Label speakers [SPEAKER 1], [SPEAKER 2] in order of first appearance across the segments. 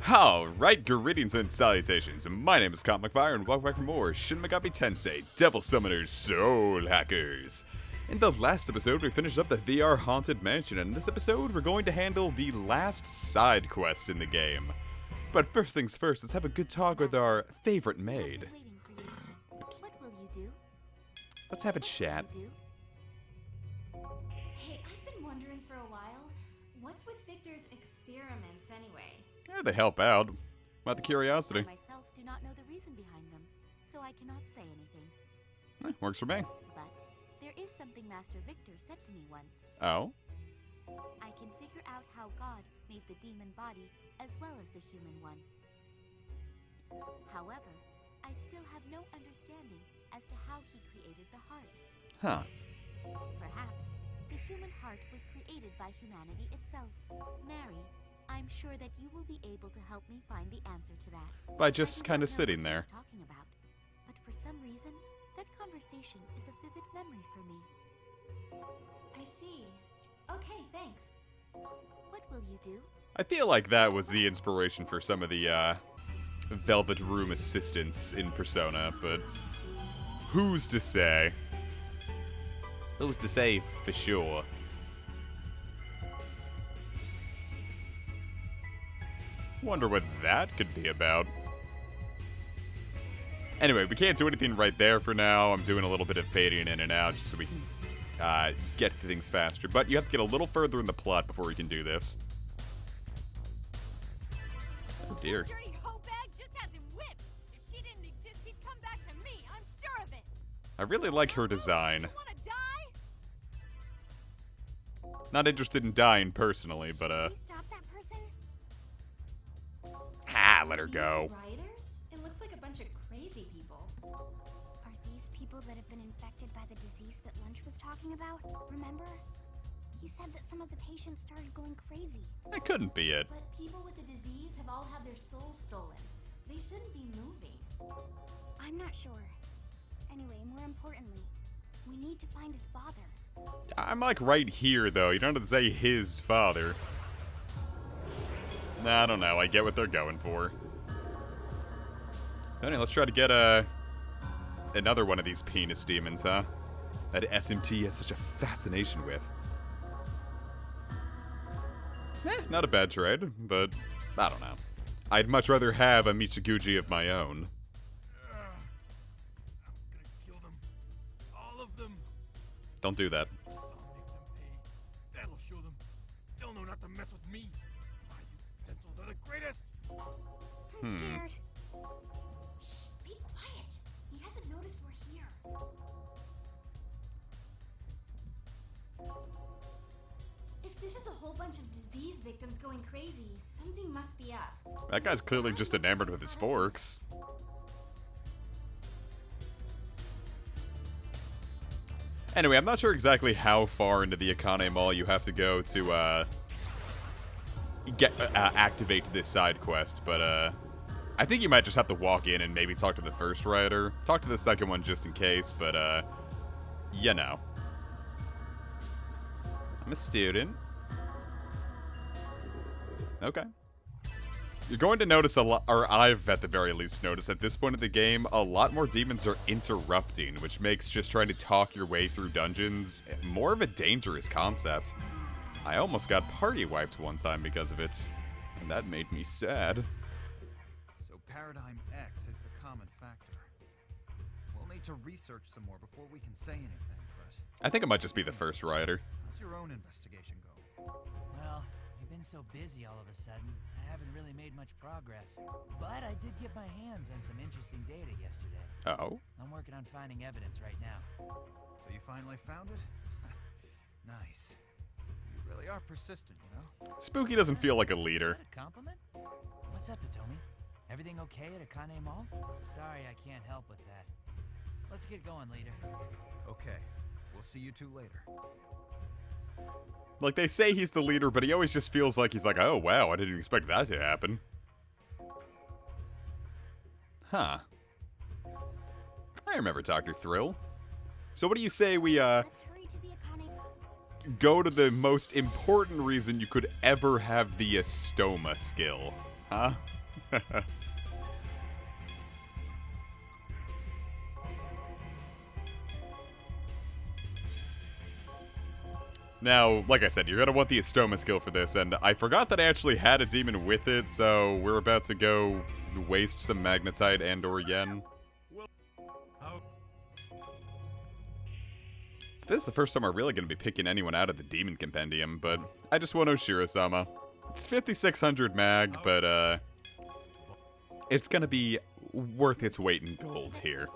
[SPEAKER 1] Alright, greetings and salutations. My name is Fire, and welcome back for more Shin Megami Tensei Devil Summoners Soul Hackers. In the last episode, we finished up the VR Haunted Mansion, and in this episode, we're going to handle the last side quest in the game. But first things first, let's have a good talk with our favorite maid. Oops.
[SPEAKER 2] What will you do?
[SPEAKER 1] Let's have a chat.
[SPEAKER 2] Hey, I've been wondering for a while, what's with Victor's experiments anyway?
[SPEAKER 1] Yeah, they help out. About the curiosity.
[SPEAKER 2] I myself do not know the reason behind them, so I cannot say anything.
[SPEAKER 1] Works for me.
[SPEAKER 2] But there is something Master Victor said to me once.
[SPEAKER 1] Oh?
[SPEAKER 2] I can figure out how God made the demon body as well as the human one. However, I still have no understanding as to how he created the heart.
[SPEAKER 1] Huh.
[SPEAKER 2] Perhaps the human heart was created by humanity itself. Mary, I'm sure that you will be able to help me find the answer to that.
[SPEAKER 1] By just kind of sitting there.
[SPEAKER 2] Talking about, but for some reason, that conversation is a vivid memory for me. I see. Okay, thanks. What will you do?
[SPEAKER 1] I feel like that was the inspiration for some of the Velvet Room assistants in Persona, but who's to say? Who's to say for sure? Wonder what that could be about. Anyway, we can't do anything right there for now. I'm doing a little bit of fading in and out just so we can get to things faster. But you have to get a little further in the plot before we can do this. Oh dear.
[SPEAKER 3] Dirty hoe bag just has him whipped. If she didn't exist, he'd come back to me. I'm sure of it.
[SPEAKER 1] I really like her design.
[SPEAKER 3] You wanna die?
[SPEAKER 1] Not interested in dying personally, but
[SPEAKER 2] Can we stop that person?
[SPEAKER 1] let her go.
[SPEAKER 4] Rioters? It looks like a bunch of crazy people.
[SPEAKER 2] Are these people that have been infected by the disease that Lunch was talking about? Remember? He said that some of the patients started going crazy.
[SPEAKER 1] That couldn't be it.
[SPEAKER 4] But people with the disease have all had their souls stolen. They shouldn't be moving.
[SPEAKER 2] I'm not sure. Anyway, more importantly, we need to find his father.
[SPEAKER 1] I'm like right here though. You don't have to say his father. Nah, I don't know. I get what they're going for. Anyway, let's try to get another one of these penis demons, huh? That SMT has such a fascination with. Not a bad trade, but I don't know. I'd much rather have a Michiguchi of my own.
[SPEAKER 5] I'm gonna kill them. All of them.
[SPEAKER 1] Don't do that.
[SPEAKER 5] I'll make them pay. That'll show them. They'll know not to mess with me. My utensils are the greatest.
[SPEAKER 2] I'm scared.
[SPEAKER 4] Shh, be quiet. He hasn't noticed we're here. If this is a whole bunch of disease victims going crazy, something must be up.
[SPEAKER 1] That guy's clearly just enamored with his forks. Anyway, I'm not sure exactly how far into the Akane Mall you have to go to activate this side quest, but I think you might just have to walk in and maybe talk to the first rioter. Talk to the second one just in case, but you know. I'm a student. Okay. You're going to notice a lot, or I've at the very least noticed at this point of the game, a lot more demons are interrupting, which makes just trying to talk your way through dungeons more of a dangerous concept. I almost got party wiped one time because of it, and that made me sad.
[SPEAKER 6] So Paradigm X is the common factor. We'll need to research some more before we can say anything, but...
[SPEAKER 1] I think it might just be the first rioter.
[SPEAKER 6] How's your own investigation go?
[SPEAKER 7] Well, I've been so busy all of a sudden, I haven't really made much progress. But I did get my hands on some interesting data yesterday.
[SPEAKER 1] Oh?
[SPEAKER 7] I'm working on finding evidence right now.
[SPEAKER 6] So you finally found it? Nice. You really are persistent, you know?
[SPEAKER 1] Spooky doesn't feel like a leader.
[SPEAKER 7] Is that a compliment? What's up, Hitomi? Everything okay at Akane Mall? Sorry, I can't help with that. Let's get going, leader.
[SPEAKER 6] Okay. We'll see you two later.
[SPEAKER 1] Like, they say he's the leader, but he always just feels like he's like, oh, wow, I didn't expect that to happen. Huh. I remember Dr. Thrill. So what do you say we,
[SPEAKER 2] Let's hurry to the Akane.
[SPEAKER 1] go to the most important reason you could ever have the Estoma skill? huh? Now, like I said, you're gonna want the Estoma skill for this, and I forgot that I actually had a demon with it, so we're about to go waste some magnetite and or yen. So this is the first time we're really gonna be picking anyone out of the demon compendium, but I just want Oshiro-sama. It's 5,600 mag, but it's gonna be worth its weight in gold here.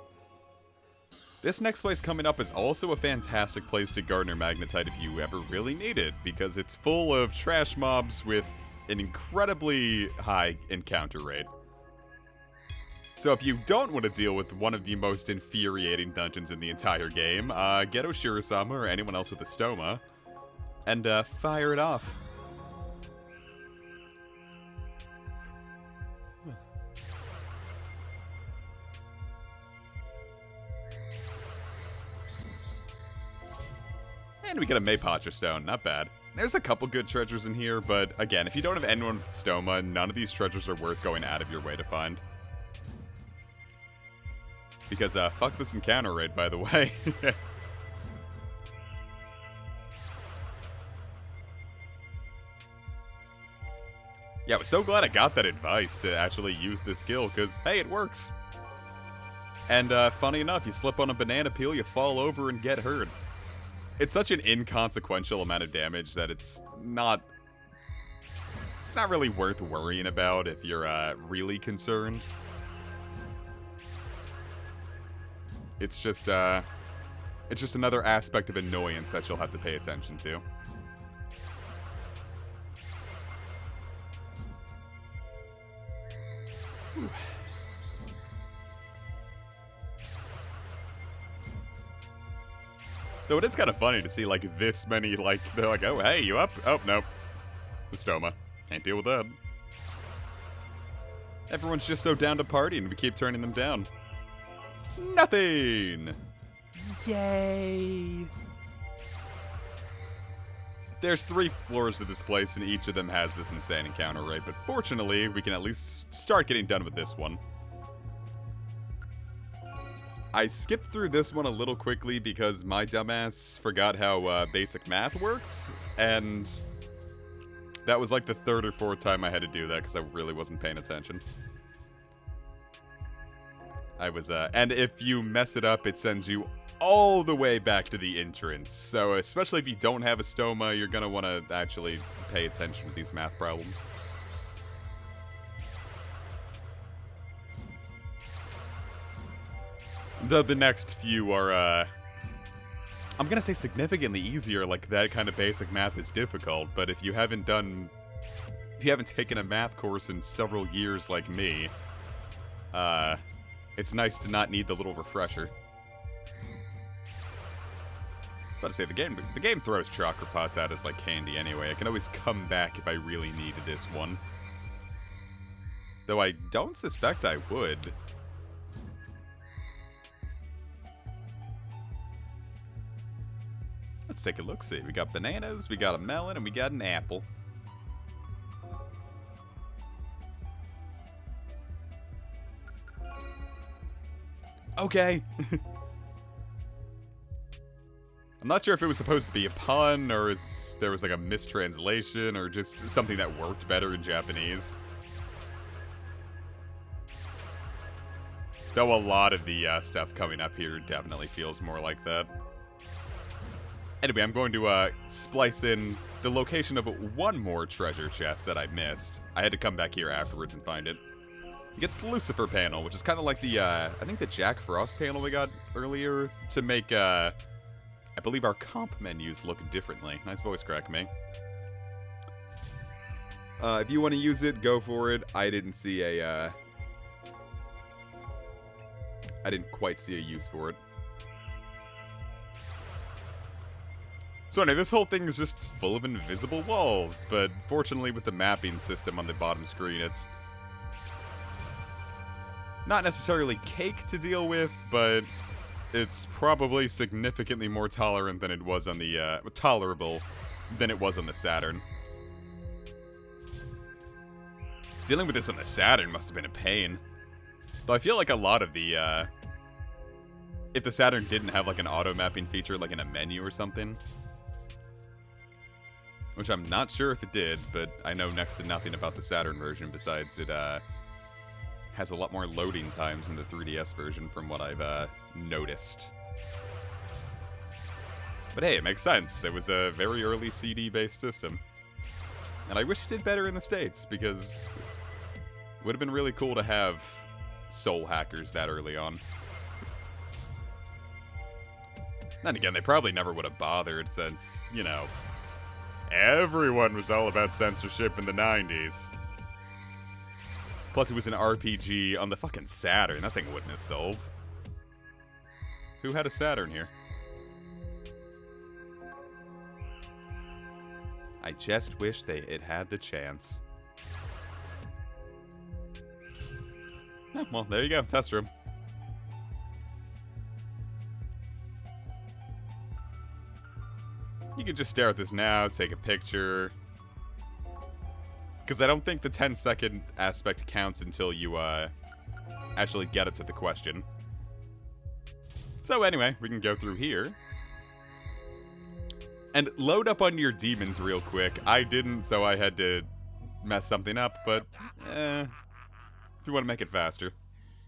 [SPEAKER 1] This next place coming up is also a fantastic place to garner magnetite if you ever really need it, because it's full of trash mobs with an incredibly high encounter rate. So if you don't want to deal with one of the most infuriating dungeons in the entire game, get Oshiro-sama or anyone else with Estoma, and fire it off. And we get a Maypacha stone, not bad. There's a couple good treasures in here, but again, if you don't have anyone with Estoma, none of these treasures are worth going out of your way to find. Because, fuck this encounter rate, by the way. Yeah, I was so glad I got that advice to actually use this skill, because, hey, it works. And, funny enough, you slip on a banana peel, you fall over and get hurt. It's such an inconsequential amount of damage that it's not really worth worrying about if you're really concerned. It's just another aspect of annoyance that you'll have to pay attention to. Whew. Though it is kind of funny to see, like, this many, like, they're like, oh, hey, you up? Oh, nope. Estoma. Can't deal with that. Everyone's just so down to party, and we keep turning them down. Nothing! Yay! There's 3 floors to this place, and each of them has this insane encounter rate, but fortunately, we can at least start getting done with this one. I skipped through this one a little quickly because my dumbass forgot how basic math works, and that was like the 3rd or 4th time I had to do that because I really wasn't paying attention. I was, and if you mess it up, it sends you all the way back to the entrance. So especially if you don't have Estoma, you're gonna want to actually pay attention to these math problems. Though the next few are, I'm gonna say significantly easier, like that kind of basic math is difficult, but if you haven't taken a math course in several years like me, it's nice to not need the little refresher. I was about to say, the game throws chakra pots out as like candy anyway. I can always come back if I really need this one. Though I don't suspect I would. Let's take a look-see. We got bananas, we got a melon, and we got an apple. Okay. I'm not sure if it was supposed to be a pun, or there was like a mistranslation, or just something that worked better in Japanese. Though a lot of the stuff coming up here definitely feels more like that. Anyway, I'm going to splice in the location of one more treasure chest that I missed. I had to come back here afterwards and find it. You get the Lucifer panel, which is kind of like the, I think the Jack Frost panel we got earlier to make, I believe our comp menus look differently. Nice voice crack, me. If you want to use it, go for it. I didn't see a, I didn't quite see a use for it. So anyway, this whole thing is just full of invisible walls, but fortunately with the mapping system on the bottom screen, it's not necessarily cake to deal with, but it's probably significantly more tolerant than it was on the, tolerable than it was on the Saturn. Dealing with this on the Saturn must have been a pain. Though I feel like a lot of the, if the Saturn didn't have like an auto-mapping feature, like in a menu or something, which I'm not sure if it did, but I know next to nothing about the Saturn version besides it, has a lot more loading times than the 3DS version from what I've, noticed. But hey, it makes sense. It was a very early CD-based system. And I wish it did better in the States, because it would have been really cool to have soul hackers that early on. Then again, they probably never would have bothered since, you know, everyone was all about censorship in the 90s. Plus, it was an RPG on the fucking Saturn. That thing wouldn't have sold. Who had a Saturn here? I just wish it had the chance. Oh, well, there you go. Test room. You can just stare at this now, take a picture. Because I don't think the 10-second aspect counts until you actually get up to the question. So anyway, we can go through here. And load up on your demons real quick. I didn't, so I had to mess something up, but if you want to make it faster.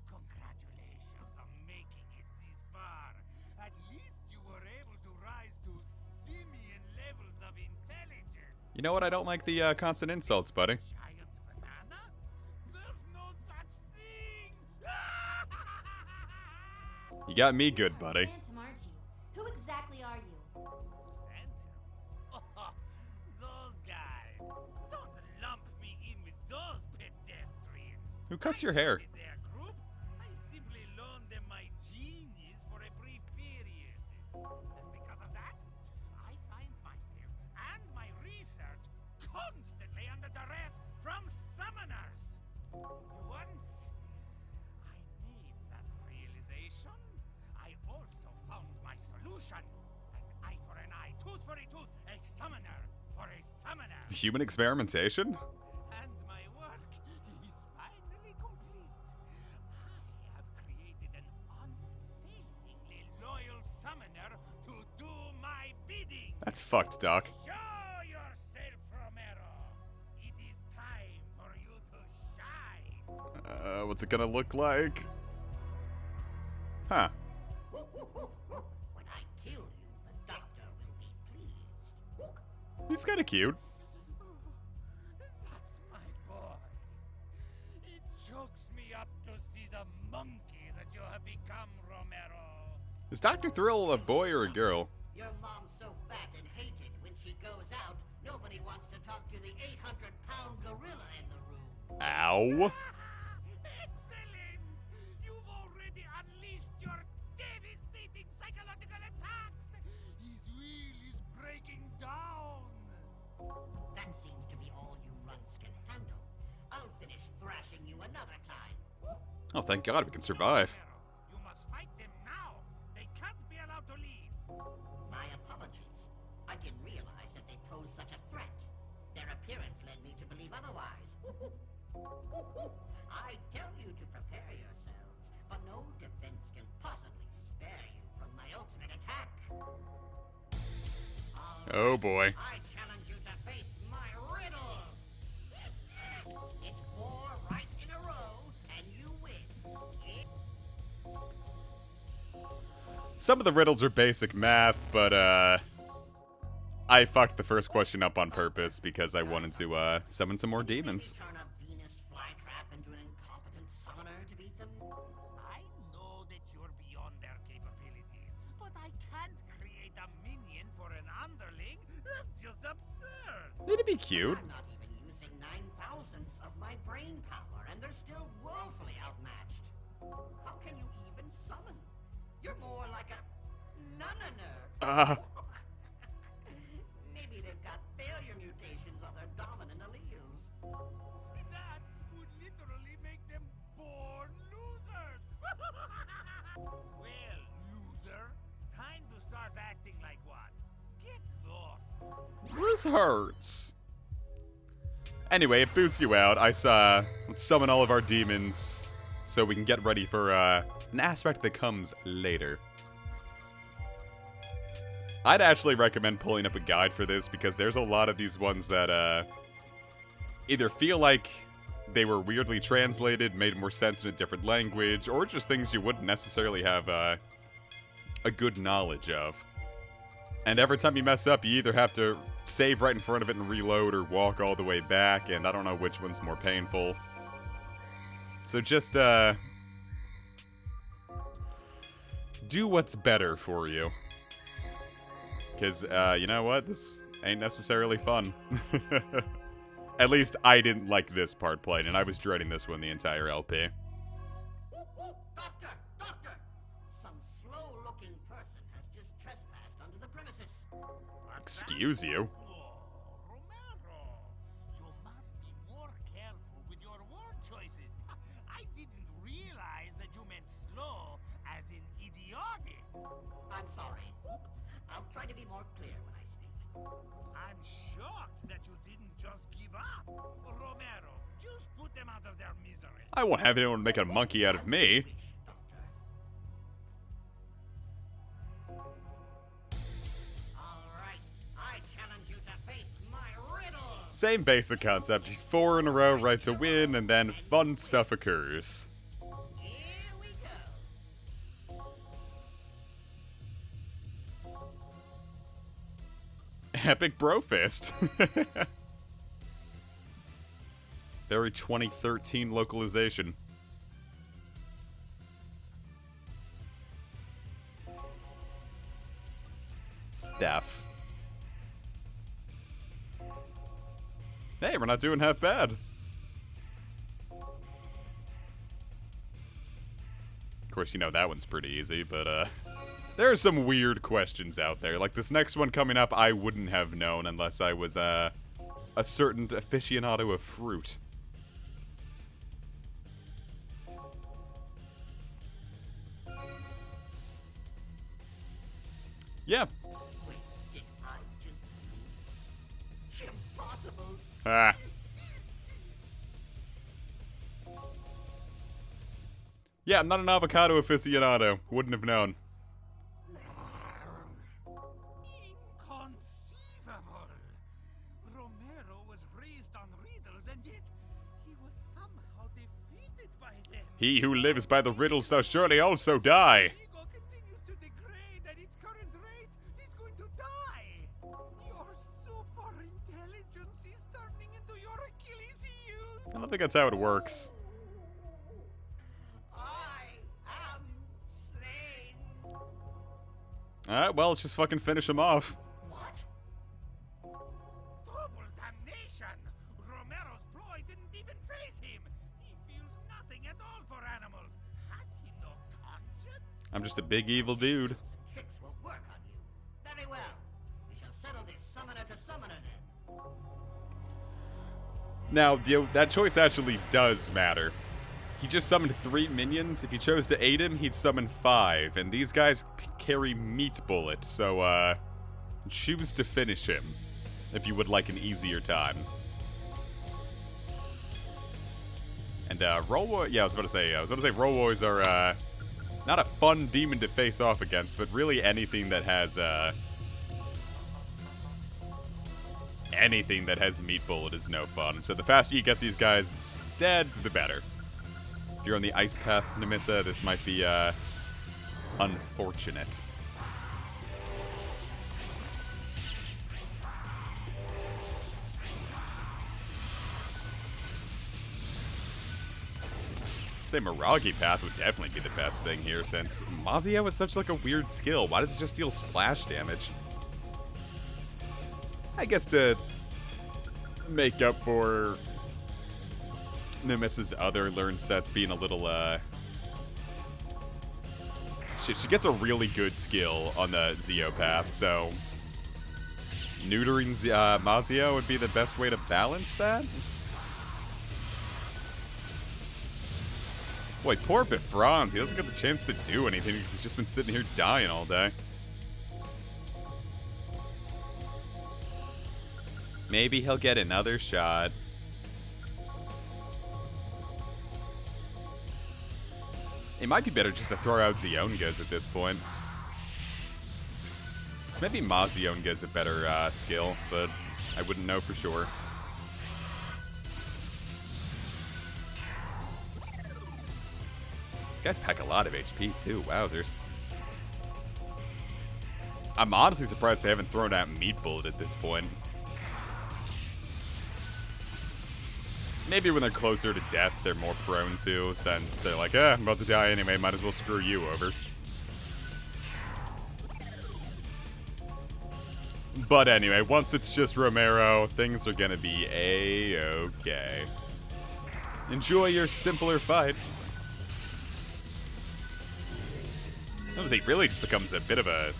[SPEAKER 5] Congratulations on making it this far. At least you were able to rise to simian levels of intelligence.
[SPEAKER 1] You know what? I don't like the constant insults, buddy.
[SPEAKER 5] Giant banana? There's no such thing!
[SPEAKER 1] You got me good, buddy.
[SPEAKER 4] Phantom, aren't you? Who exactly are you?
[SPEAKER 5] Phantom? Oh, those guys. Don't lump me in with those pedestrians.
[SPEAKER 1] Who cuts your hair?
[SPEAKER 5] In their group, I simply loaned them my genius for a brief period. And because of that, I find myself and my research constantly under duress from summoners. Once I made that realization, I also found my solution. An eye for an eye, tooth for a tooth, a summoner for a summoner.
[SPEAKER 1] Human experimentation?
[SPEAKER 5] And my work is finally complete. I have created an unfailingly loyal summoner to do my bidding.
[SPEAKER 1] That's fucked, Doc.
[SPEAKER 5] Show yourself, Romero. It is time for you to shine.
[SPEAKER 1] What's it gonna look like? Huh.
[SPEAKER 8] When I kill you, the doctor will be pleased.
[SPEAKER 1] He's kinda cute.
[SPEAKER 5] That's my boy. It chokes me up to see the monkey that you have become, Romero.
[SPEAKER 1] Is Dr. Thrill a boy or a girl?
[SPEAKER 8] Your mom's so fat and hated when she goes out, nobody wants to talk to the 800-pound gorilla in the room.
[SPEAKER 1] Ow.
[SPEAKER 5] Excellent! You've already unleashed your devastating psychological attacks. His will is breaking down.
[SPEAKER 8] That seems to be all you runts can handle. I'll finish thrashing you another time.
[SPEAKER 1] Oh, thank God we can survive.
[SPEAKER 5] You must fight them now. They can't be allowed to leave.
[SPEAKER 8] My apologies. I didn't realize that they posed such a threat. Their appearance led me to believe otherwise. I tell you to prepare yourselves, but no defense can possibly spare you from my ultimate attack.
[SPEAKER 1] Oh boy.
[SPEAKER 8] I challenge you to face my riddles. It's 4 right in a row, and you win.
[SPEAKER 1] Some of the riddles are basic math, but I fucked the first question up on purpose because I wanted to summon some more demons.
[SPEAKER 8] Turn a Venus flytrap into an incompetent summoner to beat them.
[SPEAKER 5] I know that you're beyond their capabilities, but I can't create a minion for an underling. That's just absurd.
[SPEAKER 1] It'd be cute.
[SPEAKER 8] I'm not even using 9,000ths of my brain power, and they're still woefully outmatched. How can you even summon? You're more like a nunner. Maybe they've got failure mutations on their dominant alleles.
[SPEAKER 5] That would literally make them born losers. Well, loser, time to start acting like one. Get lost.
[SPEAKER 1] This hurts. Anyway, it boots you out. Let's summon all of our demons so we can get ready for an aspect that comes later. I'd actually recommend pulling up a guide for this because there's a lot of these ones that either feel like they were weirdly translated, made more sense in a different language, or just things you wouldn't necessarily have a good knowledge of. And every time you mess up, you either have to save right in front of it and reload, or walk all the way back, and I don't know which one's more painful. So just, do what's better for you. Because, you know what? This ain't necessarily fun. At least I didn't like this part played, and I was dreading this one the entire LP.
[SPEAKER 8] Doctor! Doctor! Some slow-looking person has just trespassed onto the premises.
[SPEAKER 1] Excuse you?
[SPEAKER 5] Oh, Romero! You must be more careful with your word choices. I didn't realize that you meant slow as in idiotic.
[SPEAKER 8] I'm sorry. I'll try to be more clear when I speak.
[SPEAKER 5] I'm shocked that you didn't just give up. Romero, just put them out of their misery.
[SPEAKER 1] I won't have anyone make a monkey out of me.
[SPEAKER 8] Alright, I challenge you to face my riddle!
[SPEAKER 1] Same basic concept. 4 in a row, right to win, and then fun stuff occurs.
[SPEAKER 8] Here we go.
[SPEAKER 1] Epic Brofist. Very 2013 localization. Steph. Hey, we're not doing half bad. Of course, you know that one's pretty easy, but there are some weird questions out there. Like this next one coming up, I wouldn't have known unless I was a certain aficionado of fruit. Yeah.
[SPEAKER 8] Wait, did I just lose? Impossible.
[SPEAKER 1] Ah. Yeah, I'm not an avocado aficionado. Wouldn't have known.
[SPEAKER 5] Inconceivable! Romero was raised on riddles, and yet he was somehow defeated by them.
[SPEAKER 1] He who lives by the riddles shall surely also die.
[SPEAKER 5] Ego continues to degrade at its current rate. He's going to die. Your super intelligence is turning into your Achilles heel.
[SPEAKER 1] I don't think that's how it works.
[SPEAKER 8] I am slain.
[SPEAKER 1] Alright, well, let's just fucking finish him off.
[SPEAKER 8] What?
[SPEAKER 5] Double damnation! Romero's ploy didn't even face him. He feels nothing at all for animals. Has he no conscience?
[SPEAKER 1] I'm just a big evil dude.
[SPEAKER 8] Some tricks will work on you. Very well. We shall settle this summoner to summoner then.
[SPEAKER 1] Now, that choice actually does matter. He just summoned 3 minions. If you chose to aid him, he'd summon 5. And these guys carry meat bullet, so, choose to finish him if you would like an easier time. And, Rollboy, yeah, I was about to say Rollboys are, not a fun demon to face off against, but really anything that has meat bullet is no fun. So the faster you get these guys dead, the better. If you're on the ice path, Nemissa, this might be, unfortunate. Say Miragi path would definitely be the best thing here, since Mazio is such like a weird skill. Why does it just deal splash damage? I guess to make up for Nemesis' other learned sets being a little, shit, she gets a really good skill on the Zio path, so neutering Mazio would be the best way to balance that? Boy, poor Bifrons, he doesn't get the chance to do anything because he's just been sitting here dying all day. Maybe he'll get another shot. It might be better just to throw out Ziongas at this point. So maybe Ma Zionga's a better skill, but I wouldn't know for sure. These guys pack a lot of HP too, wowzers. I'm honestly surprised they haven't thrown out Meat Bullet at this point. Maybe when they're closer to death, they're more prone to, since they're like, I'm about to die anyway, might as well screw you over. But anyway, once it's just Romero, things are gonna be a-okay. Enjoy your simpler fight. He really just becomes a bit of a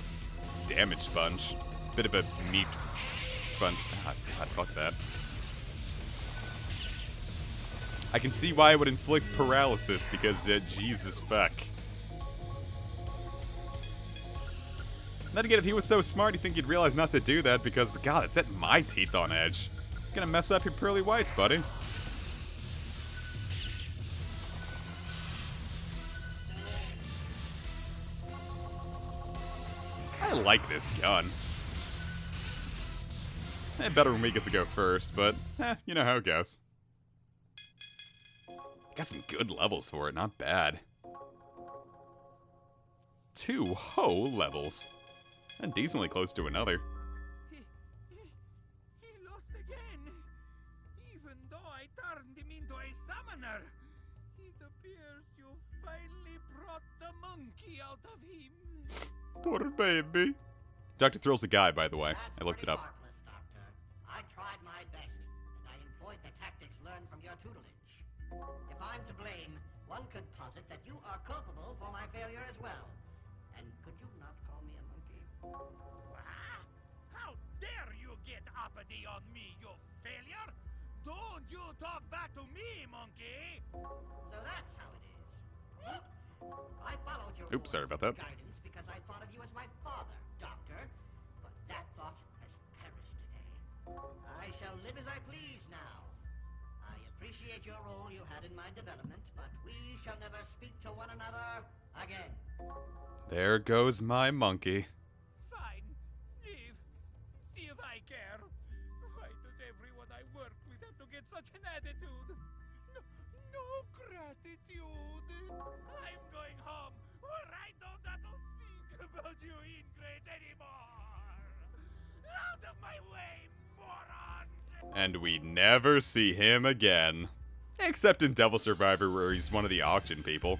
[SPEAKER 1] damage sponge. Bit of a meat sponge. Ah, God, fuck that. I can see why it would inflict paralysis, because Jesus fuck. Then again, if he was so smart, you'd think he'd realize not to do that, because, God, it set my teeth on edge. Gonna mess up your pearly whites, buddy. I like this gun. Better when we get to go first, but, you know how it goes. Got some good levels for it, not bad. 2 whole levels. And decently close to another.
[SPEAKER 5] He lost again. Even though I turned him into a summoner, it appears you finally brought the monkey out of him.
[SPEAKER 1] Poor baby. Dr. Thrill's a guy, by the way.
[SPEAKER 8] That's
[SPEAKER 1] I looked it up.
[SPEAKER 8] marvelous, Doctor. I tried my best, and I employed the tactics learned from your tutelage. If I'm to blame, one could posit that you are culpable for my failure as well. And could you not call me a monkey?
[SPEAKER 5] Ah, how dare you get uppity on me, you failure! Don't you talk back to me, monkey!
[SPEAKER 8] So that's how it is. I followed your
[SPEAKER 1] Oops, sorry about that.
[SPEAKER 8] guidance because I thought of you as my father, Doctor. But that thought has perished today. I shall live as I please now. I appreciate your role you had in my development, but we shall never speak to one another again.
[SPEAKER 1] There goes my monkey.
[SPEAKER 5] Fine. Leave. See if I care. Why does everyone I work with have to get such an attitude? No gratitude. I'm going home, where I don't have to think about you ingrates anymore. Out of my way, morons!
[SPEAKER 1] And we never see him again. Except in Devil Survivor, where he's one of the auction people.